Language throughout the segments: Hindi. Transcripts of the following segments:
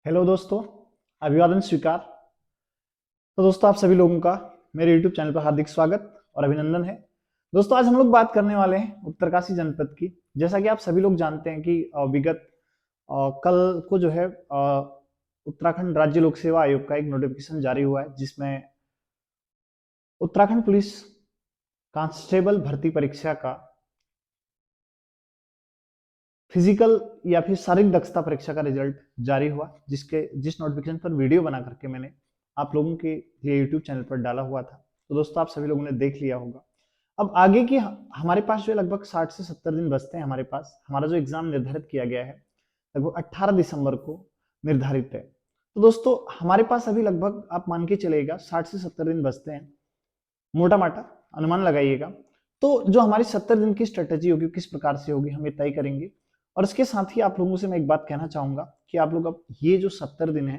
हेलो दोस्तों, अभिवादन स्वीकार। तो दोस्तों आप सभी लोगों का मेरे यूट्यूब चैनल पर हार्दिक स्वागत और अभिनंदन है। दोस्तों आज हम लोग बात करने वाले हैं उत्तरकाशी जनपद की। जैसा कि आप सभी लोग जानते हैं कि विगत कल को जो है उत्तराखंड राज्य लोक सेवा आयोग का एक नोटिफिकेशन जारी हुआ है, जिसमें उत्तराखंड पुलिस कांस्टेबल भर्ती परीक्षा का फिजिकल या फिर शारीरिक दक्षता परीक्षा का रिजल्ट जारी हुआ, जिस नोटिफिकेशन पर वीडियो बना करके मैंने आप लोगों के लिए यूट्यूब चैनल पर डाला हुआ था। तो दोस्तों आप सभी लोगों ने देख लिया होगा। अब आगे की हमारे पास जो है लगभग 60 से 70 दिन बचते हैं। हमारे पास हमारा जो एग्जाम निर्धारित किया गया है लगभग 18 दिसंबर को निर्धारित है। तो दोस्तों हमारे पास अभी लगभग आप मान के चलेगा 60 से 70 दिन बचते हैं, मोटा माटा अनुमान लगाइएगा। तो जो हमारी 70 दिन की स्ट्रेटेजी होगी किस प्रकार से होगी हम ये तय करेंगे। और इसके साथ ही आप लोगों से मैं एक बात कहना चाहूंगा कि आप लोग अब ये जो 70 दिन है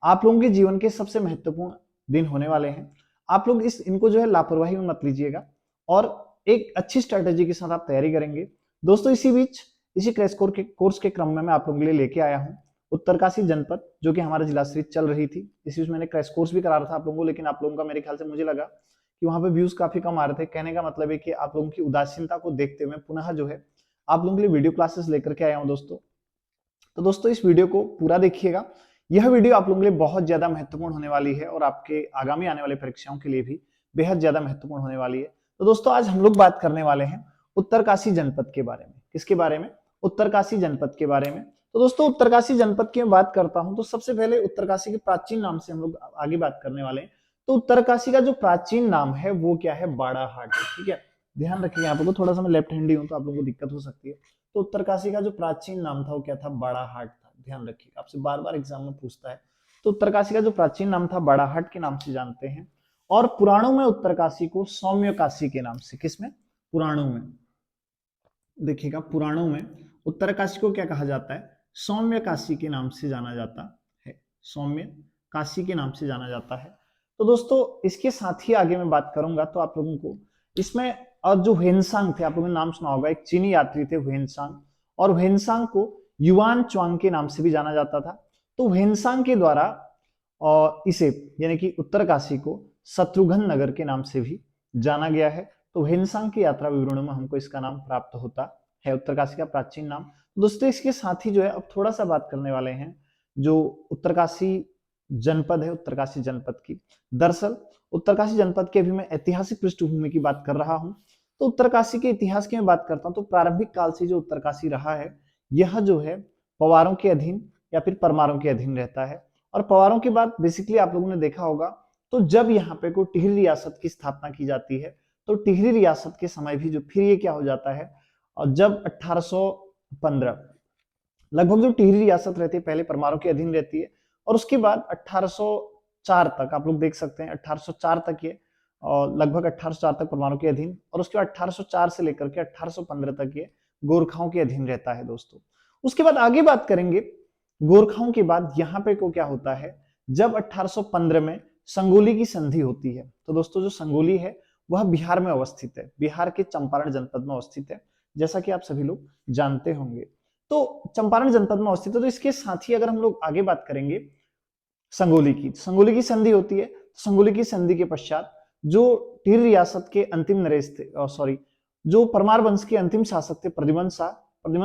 आप लोगों के जीवन के सबसे महत्वपूर्ण दिन होने वाले हैं। आप लोग इनको जो है लापरवाही में मत लीजिएगा और एक अच्छी स्ट्रेटेजी के साथ आप तैयारी करेंगे। दोस्तों इसी बीच इसी क्रैश कोर्स के क्रम में मैं आप लोगों के लिए लेके आया हूँ उत्तरकाशी जनपद, जो कि हमारा जिला स्तरीय चल रही थी। इसी बीच मैंने क्रैश कोर्स भी करा रहा था आप लोगों को, लेकिन आप लोगों का मेरे ख्याल से मुझे लगा कि वहां पे व्यूज काफी कम आ रहे थे। कहने का मतलब है कि आप लोगों की उदासीनता को देखते हुए पुनः जो है आप लोगों के लिए वीडियो क्लासेस लेकर के आया हूं दोस्तों। तो दोस्तों इस वीडियो को पूरा देखिएगा। यह वीडियो आप लोगों के लिए बहुत ज्यादा महत्वपूर्ण होने वाली है और आपके आगामी आने वाले परीक्षाओं के लिए भी बेहद ज्यादा महत्वपूर्ण होने वाली है। तो दोस्तों आज हम लोग बात करने वाले हैं उत्तरकाशी जनपद के बारे में। किसके बारे में? उत्तरकाशी जनपद के बारे में। तो दोस्तों उत्तरकाशी जनपद की मैं बात करता हूं तो सबसे पहले उत्तरकाशी के प्राचीन नाम से हम लोग आगे बात करने वाले हैं। तो उत्तरकाशी का जो प्राचीन नाम है वो क्या है? बाड़ाहाट। ठीक है, ध्यान रखिएगा। आप लोगों को थोड़ा सा मैं लेफ्ट हैंडी हूं तो आप लोगों को दिक्कत हो सकती है। तो उत्तरकाशी का जो प्राचीन नाम था वो क्या था? बाड़ाहाट था। ध्यान रखिएगा, आपसे बार बार एग्जाम में पूछता है। तो उत्तरकाशी का जो प्राचीन नाम था बाड़ाहाट के नाम से जानते हैं। और पुराणों में उत्तरकाशी को सौम्य काशी के नाम से, किसमें? पुराणों में। देखिएगा पुराणों में उत्तरकाशी को क्या कहा जाता है? सौम्य काशी के नाम से जाना जाता है। सौम्य काशी के नाम से जाना जाता है। तो दोस्तों इसके साथ ही आगे मैं बात करूंगा तो आप लोगों को इसमें और जो ह्वेनसांग थे, आप लोगों ने नाम सुना होगा, एक चीनी यात्री थे ह्वेनसांग। और ह्वेनसांग को युआन च्वांग के नाम से भी जाना जाता था। तो ह्वेनसांग के द्वारा और इसे यानी कि उत्तरकाशी को शत्रुघ्न नगर के नाम से भी जाना गया है। तो ह्वेनसांग की यात्रा विवरणों में हमको इसका नाम प्राप्त होता है, उत्तरकाशी का प्राचीन नाम। दोस्तों इसके साथ ही जो है अब थोड़ा सा बात करने वाले हैं जो उत्तरकाशी जनपद है, उत्तरकाशी जनपद की। दरअसल उत्तरकाशी जनपद के अभी मैं ऐतिहासिक पृष्ठभूमि की बात कर रहा हूं। तो उत्तरकाशी के इतिहास की मैं बात करता हूं तो प्रारंभिक काल से जो उत्तरकाशी रहा है यह जो है पवारों के अधीन या फिर परमारों के अधीन रहता है। और पवारों की बात बेसिकली आप लोगों ने देखा होगा। तो जब यहाँ पे कोई टिहरी रियासत की स्थापना की जाती है तो टिहरी रियासत के समय भी जो फिर ये क्या हो जाता है, और जब 1815 लगभग जो टिहरी रियासत रहती है पहले परमारों के अधीन रहती है और उसके बाद 1804 तक आप लोग देख सकते हैं 1804 तक ये और लगभग 1804 तक परमाणु के अधीन, और उसके बाद 1804 से लेकर के 1815 तक ये गोरखाओं के अधीन रहता है दोस्तों। उसके बाद आगे बात करेंगे गोरखाओं के बाद यहाँ पे को क्या होता है, जब 1815 में संगोली की संधि होती है। तो दोस्तों जो संगोली है वह बिहार में अवस्थित है, बिहार के चंपारण जनपद में अवस्थित है, जैसा कि आप सभी लोग जानते होंगे। तो चंपारण जनपद में अवस्थित है। तो इसके साथ ही अगर हम लोग आगे बात करेंगे संगोली की संधि होती है। संगोली की संधि के पश्चात जो टिहरी रियासत के अंतिम नरेश थे, सॉरी, जो परमार वंश के अंतिम शासक थे प्रद्युमन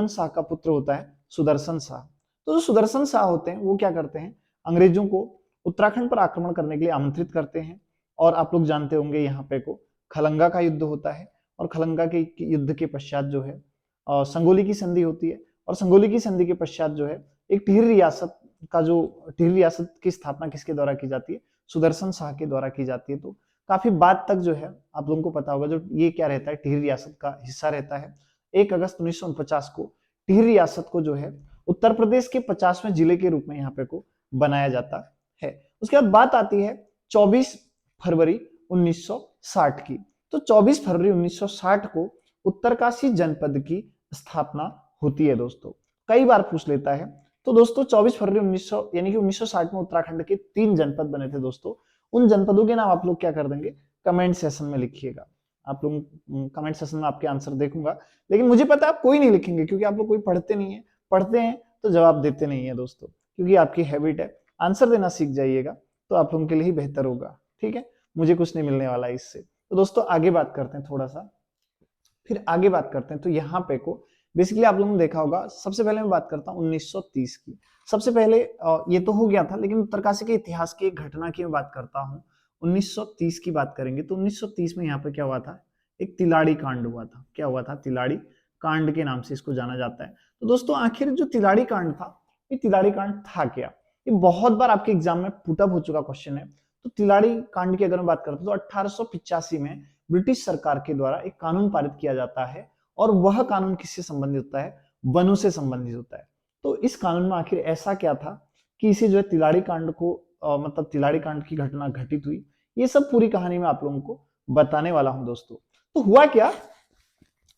शाह का पुत्र होता है सुदर्शन शाह। तो जो सुदर्शन शाह होते हैं वो क्या करते हैं, अंग्रेजों को उत्तराखंड पर आक्रमण करने के लिए आमंत्रित करते हैं। और आप लोग जानते होंगे यहाँ पे को खलंगा का युद्ध होता है और खलंगा के युद्ध के पश्चात जो है संगोली की संधि होती है। और संगोली की संधि के पश्चात जो है एक टिहरी रियासत का जो टिहरी रियासत की स्थापना किसके द्वारा की जाती है? सुदर्शन शाह के द्वारा की जाती है। तो काफी बाद तक जो है आप लोगों को पता होगा जो ये क्या रहता है, टिहरी रियासत का हिस्सा रहता है। 1 अगस्त 1949 को टिहरी रियासत को जो है उत्तर प्रदेश के 50वें जिले के रूप में यहाँ पे को बनाया जाता है। उसके बाद बात आती है 24 फरवरी 1960 की। तो 24 फरवरी 1960 को उत्तरकाशी जनपद की स्थापना होती है दोस्तों। कई बार पूछ लेता है। तो दोस्तों 24 फरवरी 1900 यानी कि 1960 में उत्तराखंड के 3 जनपद बने थे दोस्तों। उन जनपदों के नाम आप लोग क्या कर देंगे, कमेंट सेशन में लिखिएगा। आप लोग कमेंट सेशन में आपके आंसर देखूंगा, लेकिन मुझे पता है आप कोई नहीं लिखेंगे क्योंकि आप लोग कोई पढ़ते नहीं है, पढ़ते हैं तो जवाब देते नहीं है दोस्तों। क्योंकि आपकी हैबिट है, आंसर देना सीख जाइएगा तो आप लोगों के लिए ही बेहतर होगा। ठीक है, मुझे कुछ नहीं मिलने वाला इससे। तो दोस्तों आगे बात करते हैं थोड़ा सा, फिर आगे बात करते हैं। तो यहाँ पे को बेसिकली आप लोगों ने देखा होगा, सबसे पहले मैं बात करता हूँ 1930 की। सबसे पहले ये तो हो गया था, लेकिन उत्तरकाशी के इतिहास की एक घटना की मैं बात करता हूँ। 1930 की बात करेंगे तो 1930 में यहाँ पे क्या हुआ था, एक तिलाड़ी कांड हुआ था। क्या हुआ था, तिलाड़ी कांड के नाम से इसको जाना जाता है। तो दोस्तों आखिर जो तिलाड़ी कांड था, ये तिलाड़ी कांड था क्या, ये बहुत बार आपके एग्जाम में पुटअप हो चुका क्वेश्चन है। तो तिलाड़ी कांड की अगर मैं बात करता हूँ तो 1885 में ब्रिटिश सरकार के द्वारा एक कानून पारित किया जाता है, और वह कानून किससे संबंधित होता है, वनों से संबंधित होता है। तो इस कानून में आखिर ऐसा क्या था कि इसे जो है तिलाड़ी कांड को मतलब तिलाड़ी कांड की घटना घटित हुई, ये सब पूरी कहानी में आप लोगों को बताने वाला हूं दोस्तों। तो हुआ क्या,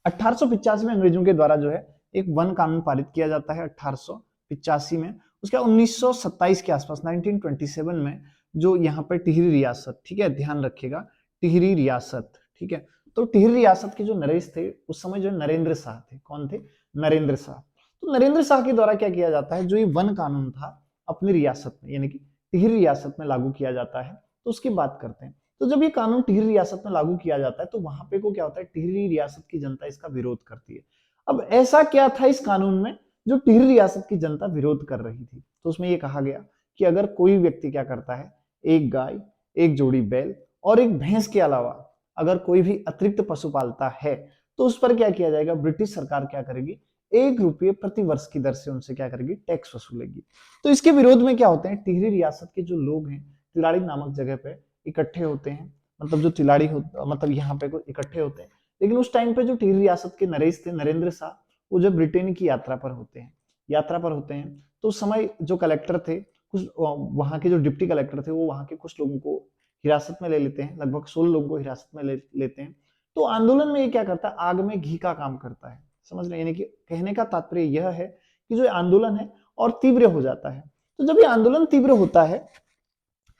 1885 में अंग्रेजों के द्वारा जो है एक वन कानून पारित किया जाता है 1885 में। उसके 1927 के आसपास 1927 में जो यहाँ पर टिहरी रियासत, ठीक है ध्यान रखिएगा, टिहरी रियासत, ठीक है। तो टिहरी रियासत के जो नरेश थे उस समय जो नरेंद्र शाह थे, कौन थे, नरेंद्र शाह। तो नरेंद्र शाह के द्वारा क्या किया जाता है, जो ये वन कानून था अपनी रियासत में यानी कि टिहरी रियासत में लागू किया जाता है। तो उसकी बात करते हैं। तो जब ये कानून टिहरी रियासत में लागू किया जाता है तो वहां पे को क्या होता है, टिहरी रियासत की जनता इसका विरोध करती है। अब ऐसा क्या था इस कानून में जो टिहरी रियासत की जनता विरोध कर रही थी, तो उसमें ये कहा गया कि अगर कोई व्यक्ति क्या करता है, एक गाय, एक जोड़ी बैल और एक भैंस के अलावा अगर कोई भी अतिरिक्त पशु पालता है तो उस पर क्या किया जाएगा, ब्रिटिश सरकार क्या करेगी, 1 रुपये प्रति वर्ष की दर से उनसे क्या करेगी, टैक्स वसूलेगी। तो इसके विरोध में क्या होते हैं, टिहरी रियासत के जो लोग हैं तिलाड़ी नामक जगह पे इकट्ठे होते हैं, मतलब जो तिलाड़ी मतलब यहाँ पे इकट्ठे होते हैं। लेकिन उस टाइम पे जो टिहरी रियासत के नरेश थे, नरेंद्र शाह, वो जब ब्रिटेन की यात्रा पर होते हैं, तो उस समय जो कलेक्टर थे, कुछ वहां के जो डिप्टी कलेक्टर थे, वो वहां के कुछ लोगों को हिरासत में ले लेते हैं, लगभग 16 लोगों को हिरासत में लेते हैं। तो आंदोलन में ये क्या करता है, आग में घी का काम करता है, समझ रहे हैं, यानी कि कहने का तात्पर्य यह है कि जो आंदोलन है और तीव्र हो जाता है। तो जब ये आंदोलन तीव्र होता है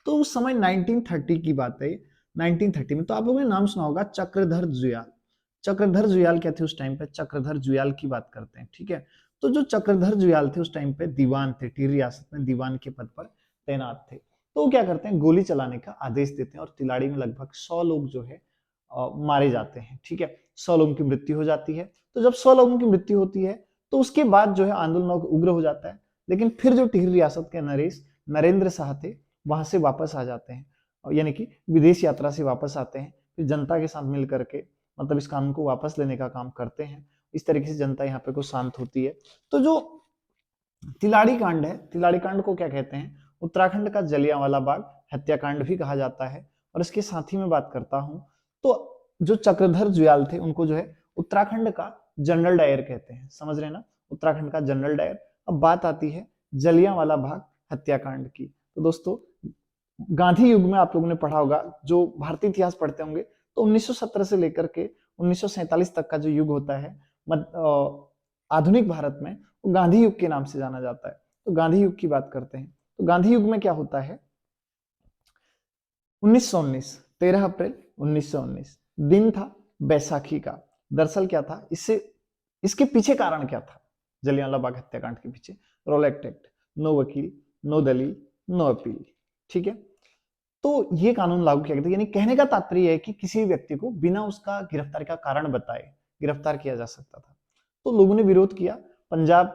तो उस समय 1930 की बात है, 1930 में। तो आप लोगों ने नाम सुना होगा चक्रधर जुयाल। चक्रधर जुयाल क्या थे उस टाइम पे, चक्रधर जुयाल की बात करते हैं, ठीक है। तो जो चक्रधर जुयाल थे उस टाइम पे दीवान थे, टिहरी रियासत में दीवान के पद पर तैनात थे। तो वो क्या करते हैं, गोली चलाने का आदेश देते हैं और तिलाड़ी में लगभग 100 लोग जो है मारे जाते हैं, ठीक है। 100 लोगों की मृत्यु हो जाती है। तो जब 100 लोगों की मृत्यु होती है तो उसके बाद जो है आंदोलन उग्र हो जाता है। लेकिन फिर जो टिहरी रियासत के नरेश नरेंद्र शाह थे वहां से वापस आ जाते हैं, यानी कि विदेश यात्रा से वापस आते हैं, फिर जनता के साथ मिल करके मतलब इस कानून को वापस लेने का काम करते हैं। इस तरीके से जनता यहाँ पे को शांत होती है। तो जो तिलाड़ी कांड है, तिलाड़ी कांड को क्या कहते हैं, उत्तराखंड का जलियांवाला बाग हत्याकांड भी कहा जाता है। और इसके साथ ही मैं बात करता हूं तो जो चक्रधर जुयाल थे उनको जो है उत्तराखंड का जनरल डायर कहते हैं, समझ रहे हैं ना, उत्तराखंड का जनरल डायर। अब बात आती है जलियांवाला बाग हत्याकांड की। तो दोस्तों गांधी युग में आप लोगों ने पढ़ा होगा, जो भारतीय इतिहास पढ़ते होंगे, तो 1917 से लेकर के 1947 तक का जो युग होता है आधुनिक भारत में, वो गांधी युग के नाम से जाना जाता है। तो गांधी युग की बात करते हैं। तो गांधी युग में क्या होता है, 1919, 13 अप्रैल 1919 दिन था बैसाखी का। दरअसल क्या था, इससे इसके पीछे कारण क्या था, जलियांवाला बाग हत्याकांड के पीछे रोलेक्ट एक्ट, नो वकील, नो दलील, नो अपील, ठीक है। तो ये कानून लागू किया गया था, यानी कहने का तात्पर्य है कि किसी व्यक्ति को बिना उसका गिरफ्तारी का कारण बताए गिरफ्तार किया जा सकता था। तो लोगों ने विरोध किया। पंजाब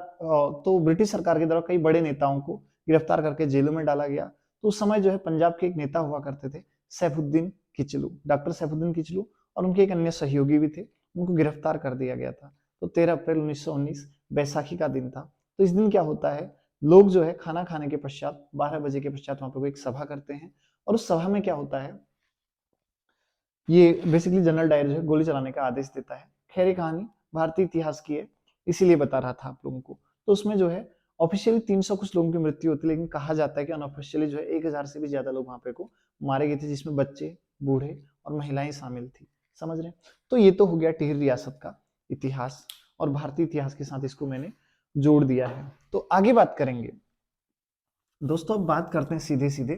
तो ब्रिटिश सरकार के द्वारा कई बड़े नेताओं को गिरफ्तार करके जेलों में डाला गया। तो उस समय जो है पंजाब के एक नेता हुआ करते थे सैफुद्दीन किचलू, डॉक्टर सैफुद्दीन किचलू, और उनके एक अन्य सहयोगी भी थे, उनको गिरफ्तार कर दिया गया था। तो 13 अप्रैल 1919 बैसाखी का दिन था। तो इस दिन क्या होता है, लोग जो है खाना खाने के पश्चात 12 बजे के पश्चात वहां पर एक सभा करते हैं, और उस सभा में क्या होता है, ये बेसिकली जनरल डायर जो है गोली चलाने का आदेश देता है। खैर ये कहानी भारतीय इतिहास की है, इसीलिए बता रहा था आप लोगों को। तो उसमें जो है ऑफिशियली 300 कुछ लोगों की मृत्यु होती है, लेकिन कहा जाता है कि अनऑफिशियली जो है 1000 से भी ज्यादा लोग वहां पे को मारे गए थे, जिसमें बच्चे, बूढ़े और महिलाएं शामिल थी, समझ रहे हैं। तो ये तो हो गया टिहरी रियासत का इतिहास, और भारतीय इतिहास के साथ इसको मैंने जोड़ दिया है। तो आगे बात करेंगे दोस्तों, अब बात करते हैं सीधे सीधे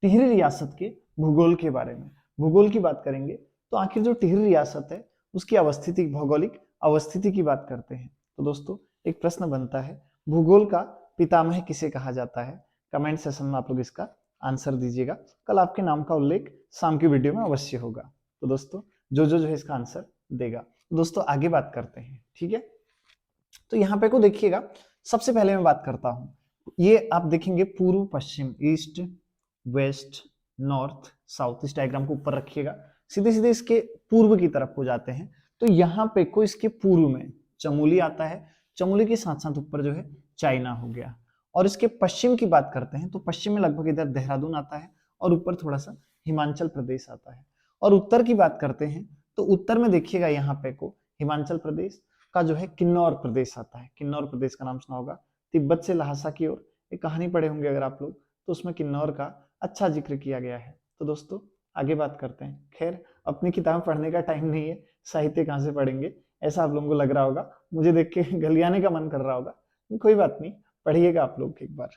टिहरी रियासत के भूगोल के बारे में। भूगोल की बात करेंगे तो आखिर जो टिहरी रियासत है उसकी अवस्थिति, भौगोलिक अवस्थिति की बात करते हैं। तो दोस्तों एक प्रश्न बनता है, भूगोल का पितामह किसे कहा जाता है? कमेंट सेशन में आप लोग इसका आंसर दीजिएगा। कल आपके नाम का उल्लेख शाम की वीडियो में अवश्य होगा। तो दोस्तों जो है इसका आंसर देगा। दोस्तों आगे बात करते हैं, ठीक है। तो यहाँ पे को देखिएगा, सबसे पहले मैं बात करता हूँ, ये आप देखेंगे पूर्व पश्चिम, ईस्ट वेस्ट नॉर्थ साउथ, इस डायग्राम को ऊपर रखिएगा, सीधे सीधे इसके पूर्व की तरफ को जाते हैं। तो यहाँ पे को इसके पूर्व में चमोली आता है, चमोली के साथ साथ ऊपर जो है चाइना हो गया। और इसके पश्चिम की बात करते हैं तो पश्चिम में लगभग इधर देहरादून आता है और ऊपर थोड़ा सा हिमाचल प्रदेश आता है। और उत्तर की बात करते हैं तो उत्तर में देखिएगा यहाँ पे को हिमाचल प्रदेश का जो है किन्नौर प्रदेश आता है। किन्नौर प्रदेश का नाम सुना होगा, तिब्बत से लहासा की ओर एक कहानी पढ़े होंगे अगर आप लोग, तो उसमें किन्नौर का अच्छा जिक्र किया गया है। तो दोस्तों आगे बात करते हैं। खैर अपनी किताब पढ़ने का टाइम नहीं है, साहित्य कहाँ से पढ़ेंगे, ऐसा आप लोगों को लग रहा होगा, मुझे देख के गलियाने का मन कर रहा होगा, कोई बात नहीं, पढ़िएगा आप लोग एक बार।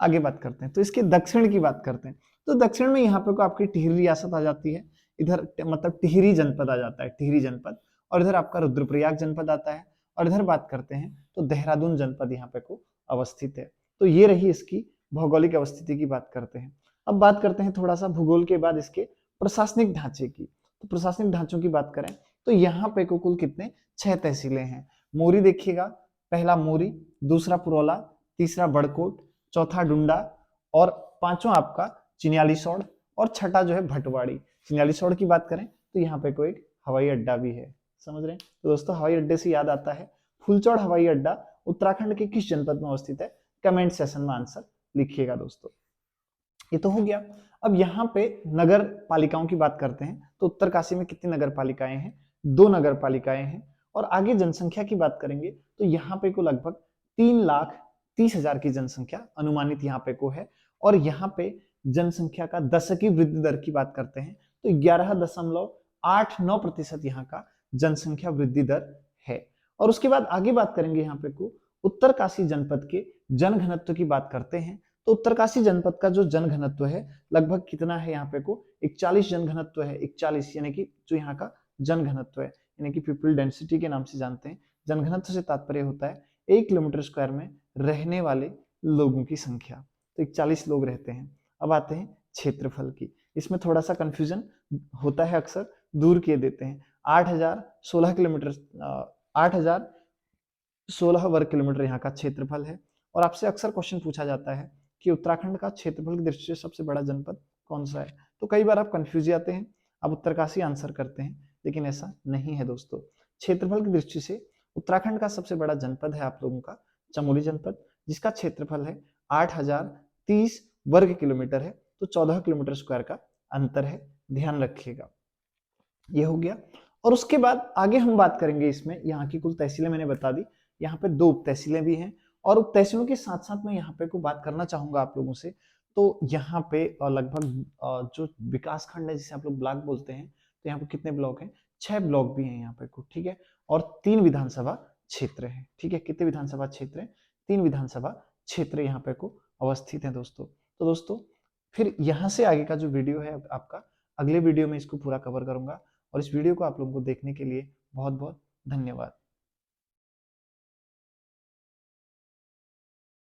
आगे बात करते हैं तो इसके दक्षिण की बात करते हैं। तो दक्षिण में यहाँ पे को आपकी टिहरी रियासत आ जाती है, इधर मतलब टिहरी जनपद आ जाता है, टिहरी जनपद। और इधर आपका रुद्रप्रयाग जनपद आता है। और इधर बात करते हैं तो देहरादून जनपद यहाँ पे को अवस्थित है। तो ये रही इसकी भौगोलिक अवस्थिति की बात करते हैं। अब बात करते हैं थोड़ा सा भूगोल के बाद इसके प्रशासनिक ढांचे की। तो प्रशासनिक ढांचों की बात करें तो यहाँ पे को कुल कितने 6 तहसीलें हैं। मोरी देखिएगा, पहला मोरी, दूसरा पुरौला, तीसरा बड़कोट, चौथा डुंडा और पांचवा आपका चिन्यालीसौड़ और छठा जो है भटवाड़ी। चिन्यालीसौड़ की बात करें तो यहाँ पे कोई एक हवाई अड्डा भी है, समझ रहे हैं। तो दोस्तों हवाई अड्डे से याद आता है, फूलचौड़ हवाई अड्डा उत्तराखंड के किस जनपद में अवस्थित है? कमेंट सेशन में आंसर लिखिएगा दोस्तों। ये तो हो गया। अब यहाँ पे नगर पालिकाओं की बात करते हैं तो उत्तरकाशी में कितनी नगर पालिकाएं हैं? 2 नगर पालिकाएं हैं। और आगे जनसंख्या की बात करेंगे तो यहाँ पे को लगभग 3,30,000 की जनसंख्या अनुमानित यहाँ पे को है। और यहाँ पे जनसंख्या का दशकीय वृद्धि दर की बात करते हैं तो 11.89% यहाँ का जनसंख्या वृद्धि दर है। और उसके बाद आगे बात करेंगे यहाँ पे को उत्तरकाशी जनपद के जनघनत्व की बात करते हैं। तो उत्तरकाशी जनपद का जो जनघनत्व है लगभग कितना है? यहाँ पे को 41 जनघनत्व है। 41 यानी कि जो यहाँ का जनघनत्व है, यानी कि पीपल डेंसिटी के नाम से जानते हैं। जनघनत्व से तात्पर्य होता है 1 किलोमीटर स्क्वायर में रहने वाले लोगों की संख्या। तो 41 लोग रहते हैं। अब आते हैं क्षेत्रफल की। इसमें थोड़ा सा कंफ्यूजन होता है, अक्सर दूर किए देते हैं। 8,016 किलोमीटर 8,016 वर्ग किलोमीटर यहाँ का क्षेत्रफल है। और आपसे अक्सर क्वेश्चन पूछा जाता है कि उत्तराखंड का क्षेत्रफल की दृष्टि से सबसे बड़ा जनपद कौन सा है? तो कई बार आप कंफ्यूज जाते हैं, आप उत्तरकाशी आंसर करते हैं, लेकिन ऐसा नहीं है दोस्तों। क्षेत्रफल की दृष्टि से उत्तराखंड का सबसे बड़ा जनपद है आप लोगों का चमोली जनपद, जिसका क्षेत्रफल है 8,030 वर्ग किलोमीटर है। तो 14 किलोमीटर स्क्वायर का अंतर है, ध्यान रखिएगा। ये हो गया। और उसके बाद आगे हम बात करेंगे, इसमें यहाँ की कुल तहसीलें मैंने बता दी, यहाँ पे 2 उप तहसीलें भी हैं। और उप तहसीलों के साथ साथ मैं यहाँ पे को बात करना चाहूंगा आप लोगों से। तो यहाँ पे लगभग जो विकास खंड है जिसे आप लोग ब्लॉक बोलते हैं, तो यहाँ पे कितने ब्लॉक हैं? 6 ब्लॉक भी हैं यहाँ पे को, ठीक है। और 3 विधानसभा क्षेत्र है, ठीक है। कितने विधानसभा क्षेत्र है? 3 विधानसभा क्षेत्र यहाँ पे को अवस्थित है दोस्तों। तो दोस्तों फिर यहाँ से आगे का जो वीडियो है आपका, अगले वीडियो में इसको पूरा कवर करूंगा। और इस वीडियो को आप लोगों को देखने के लिए बहुत बहुत धन्यवाद।